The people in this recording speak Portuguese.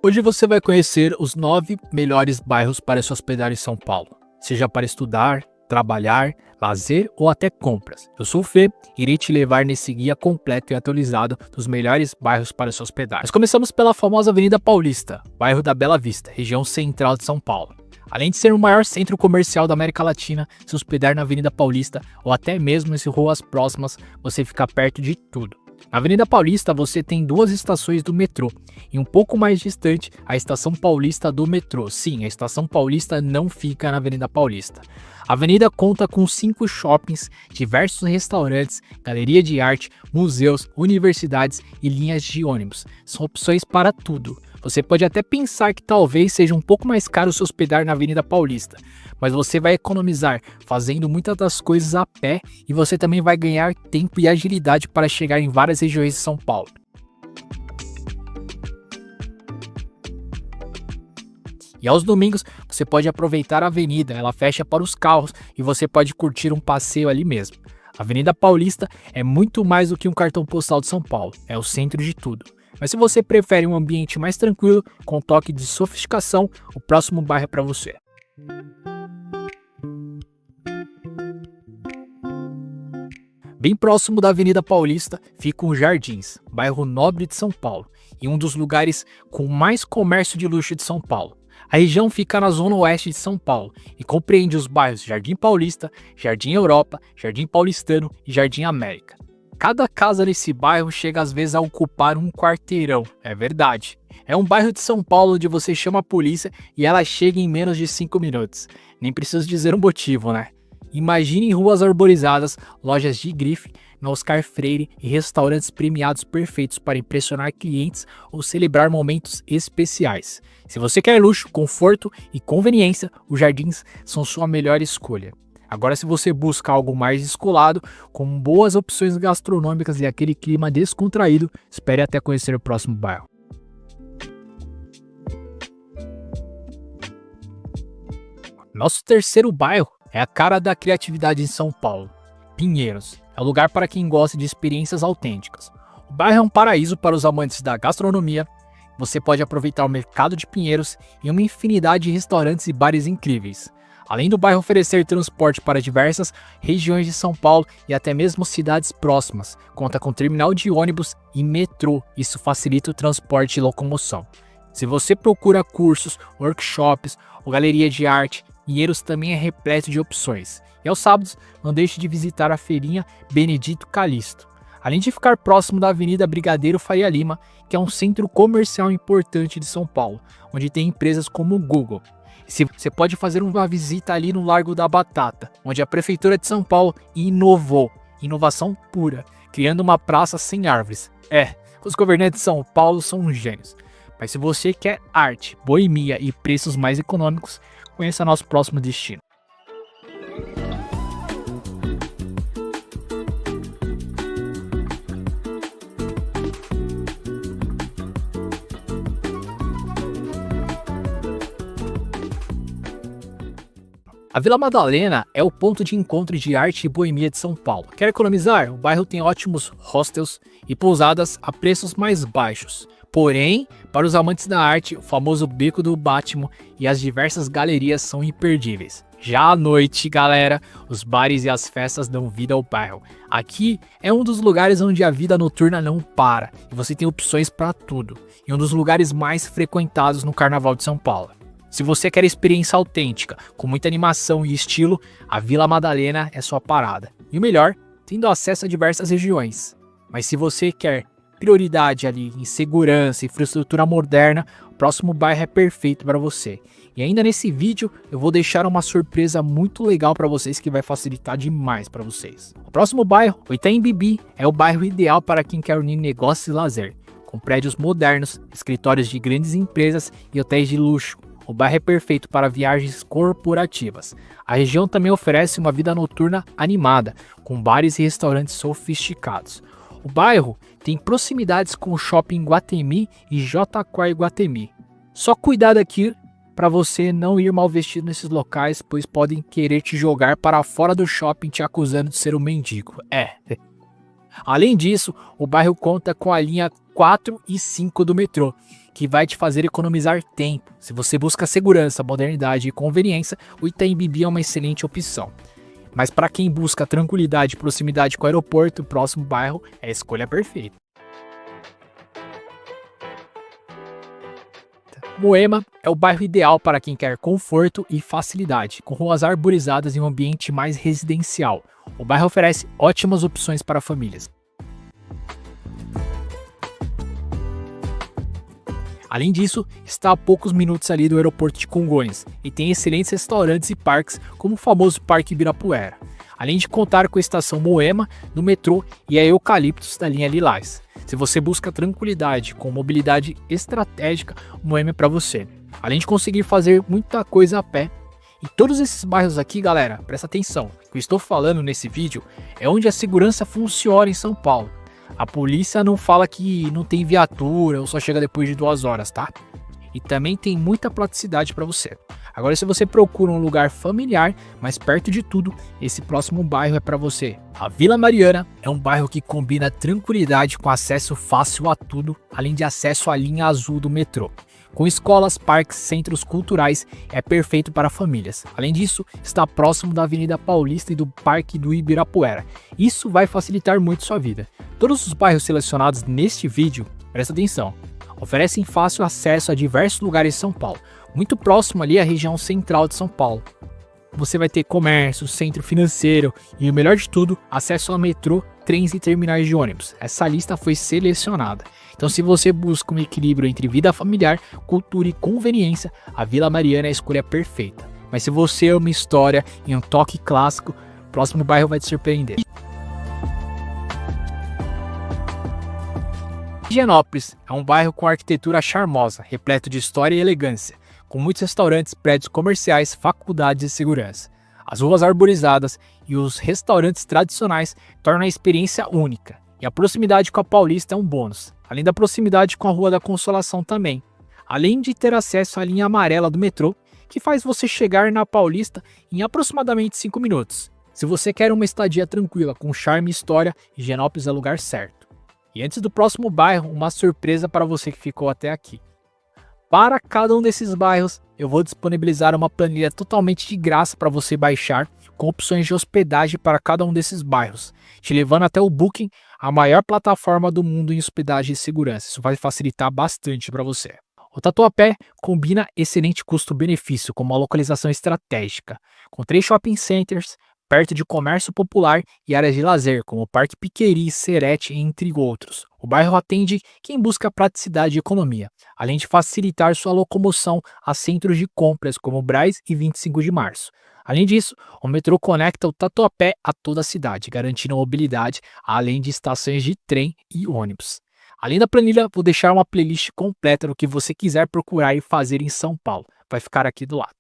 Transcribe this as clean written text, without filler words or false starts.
Hoje você vai conhecer os 9 melhores bairros para se hospedar em São Paulo, seja para estudar, trabalhar, lazer ou até compras. Eu sou o Fê e irei te levar nesse guia completo e atualizado dos melhores bairros para se hospedar. Nós começamos pela famosa Avenida Paulista, bairro da Bela Vista, região central de São Paulo. Além de ser o maior centro comercial da América Latina, se hospedar na Avenida Paulista ou até mesmo em ruas próximas, você fica perto de tudo. Na Avenida Paulista você tem 2 estações do metrô e um pouco mais distante a Estação Paulista do metrô. Sim, a Estação Paulista não fica na Avenida Paulista. A avenida conta com 5 shoppings, diversos restaurantes, galeria de arte, museus, universidades e linhas de ônibus. São opções para tudo. Você pode até pensar que talvez seja um pouco mais caro se hospedar na Avenida Paulista, mas você vai economizar fazendo muitas das coisas a pé e você também vai ganhar tempo e agilidade para chegar em várias regiões de São Paulo. E aos domingos você pode aproveitar a avenida, ela fecha para os carros e você pode curtir um passeio ali mesmo. A Avenida Paulista é muito mais do que um cartão postal de São Paulo, é o centro de tudo. Mas se você prefere um ambiente mais tranquilo, com toque de sofisticação, o próximo bairro é para você. Bem próximo da Avenida Paulista ficam os Jardins, bairro nobre de São Paulo, e um dos lugares com mais comércio de luxo de São Paulo. A região fica na zona oeste de São Paulo e compreende os bairros Jardim Paulista, Jardim Europa, Jardim Paulistano e Jardim América. Cada casa nesse bairro chega às vezes a ocupar um quarteirão, é verdade. É um bairro de São Paulo onde você chama a polícia e ela chega em menos de 5 minutos. Nem preciso dizer o motivo, né? Imagine ruas arborizadas, lojas de grife, no Oscar Freire e restaurantes premiados perfeitos para impressionar clientes ou celebrar momentos especiais. Se você quer luxo, conforto e conveniência, os Jardins são sua melhor escolha. Agora, se você busca algo mais descolado, com boas opções gastronômicas e aquele clima descontraído, espere até conhecer o próximo bairro. Nosso terceiro bairro é a cara da criatividade em São Paulo, Pinheiros. É o lugar para quem gosta de experiências autênticas. O bairro é um paraíso para os amantes da gastronomia. Você pode aproveitar o mercado de Pinheiros e uma infinidade de restaurantes e bares incríveis. Além do bairro oferecer transporte para diversas regiões de São Paulo e até mesmo cidades próximas, conta com terminal de ônibus e metrô, isso facilita o transporte e locomoção. Se você procura cursos, workshops ou galeria de arte, Pinheiros também é repleto de opções. E aos sábados, não deixe de visitar a feirinha Benedito Calixto. Além de ficar próximo da Avenida Brigadeiro Faria Lima, que é um centro comercial importante de São Paulo, onde tem empresas como o Google. Você pode fazer uma visita ali no Largo da Batata, onde a Prefeitura de São Paulo inovou, inovação pura, criando uma praça sem árvores. Os governantes de São Paulo são gênios. Mas se você quer arte, boemia e preços mais econômicos, conheça nosso próximo destino. A Vila Madalena é o ponto de encontro de arte e boemia de São Paulo. Quer economizar? O bairro tem ótimos hostels e pousadas a preços mais baixos. Porém, para os amantes da arte, o famoso Beco do Batman e as diversas galerias são imperdíveis. Já à noite, galera, os bares e as festas dão vida ao bairro. Aqui é um dos lugares onde a vida noturna não para e você tem opções para tudo. E um dos lugares mais frequentados no Carnaval de São Paulo. Se você quer experiência autêntica, com muita animação e estilo, a Vila Madalena é sua parada. E o melhor, tendo acesso a diversas regiões. Mas se você quer prioridade ali em segurança e infraestrutura moderna, o próximo bairro é perfeito para você. E ainda nesse vídeo eu vou deixar uma surpresa muito legal para vocês que vai facilitar demais para vocês. O próximo bairro, o Itaim Bibi, é o bairro ideal para quem quer unir negócios e lazer, com prédios modernos, escritórios de grandes empresas e hotéis de luxo. O bairro é perfeito para viagens corporativas. A região também oferece uma vida noturna animada, com bares e restaurantes sofisticados. O bairro tem proximidades com o Shopping Iguatemi e Jataquá Iguatemi. Só cuidado aqui para você não ir mal vestido nesses locais, pois podem querer te jogar para fora do shopping te acusando de ser um mendigo. Além disso, o bairro conta com a linha 4 e 5 do metrô. que vai te fazer economizar tempo. Se você busca segurança, modernidade e conveniência, o Itaim Bibi é uma excelente opção. Mas para quem busca tranquilidade e proximidade com o aeroporto, o próximo bairro é a escolha perfeita. Moema é o bairro ideal para quem quer conforto e facilidade, com ruas arborizadas e um ambiente mais residencial. O bairro oferece ótimas opções para famílias. Além disso, está a poucos minutos ali do aeroporto de Congonhas e tem excelentes restaurantes e parques, como o famoso Parque Ibirapuera. Além de contar com a estação Moema no metrô e a Eucaliptus da linha Lilás. Se você busca tranquilidade com mobilidade estratégica, o Moema é para você. Além de conseguir fazer muita coisa a pé. E todos esses bairros aqui, galera, presta atenção. O que eu estou falando nesse vídeo é onde a segurança funciona em São Paulo. A polícia não fala que não tem viatura ou só chega depois de 2 horas, tá? E também tem muita praticidade para você. Agora, se você procura um lugar familiar, mas perto de tudo, esse próximo bairro é para você. A Vila Mariana é um bairro que combina tranquilidade com acesso fácil a tudo, além de acesso à linha azul do metrô. Com escolas, parques, centros culturais, é perfeito para famílias. Além disso, está próximo da Avenida Paulista e do Parque do Ibirapuera. Isso vai facilitar muito sua vida. Todos os bairros selecionados neste vídeo, presta atenção, oferecem fácil acesso a diversos lugares de São Paulo, muito próximo ali à região central de São Paulo. Você vai ter comércio, centro financeiro e, o melhor de tudo, acesso ao metrô, trens e terminais de ônibus. Essa lista foi selecionada. Então, se você busca um equilíbrio entre vida familiar, cultura e conveniência, a Vila Mariana é a escolha perfeita. Mas se você ama história e um toque clássico, o próximo bairro vai te surpreender. Higienópolis é um bairro com arquitetura charmosa, repleto de história e elegância, com muitos restaurantes, prédios comerciais, faculdades e segurança. As ruas arborizadas e os restaurantes tradicionais tornam a experiência única, e a proximidade com a Paulista é um bônus, além da proximidade com a Rua da Consolação também, além de ter acesso à linha amarela do metrô, que faz você chegar na Paulista em aproximadamente 5 minutos. Se você quer uma estadia tranquila, com charme e história, Higienópolis é o lugar certo. E antes do próximo bairro, uma surpresa para você que ficou até aqui. Para cada um desses bairros, eu vou disponibilizar uma planilha totalmente de graça para você baixar, com opções de hospedagem para cada um desses bairros, te levando até o Booking, a maior plataforma do mundo em hospedagem e segurança. Isso vai facilitar bastante para você. O Tatuapé combina excelente custo-benefício com uma localização estratégica, com 3 shopping centers, perto de comércio popular e áreas de lazer, como o Parque Piqueri, Serete, entre outros. O bairro atende quem busca praticidade e economia, além de facilitar sua locomoção a centros de compras como Brás e 25 de Março. Além disso, o metrô conecta o Tatuapé a toda a cidade, garantindo mobilidade, além de estações de trem e ônibus. Além da planilha, vou deixar uma playlist completa do que você quiser procurar e fazer em São Paulo. Vai ficar aqui do lado.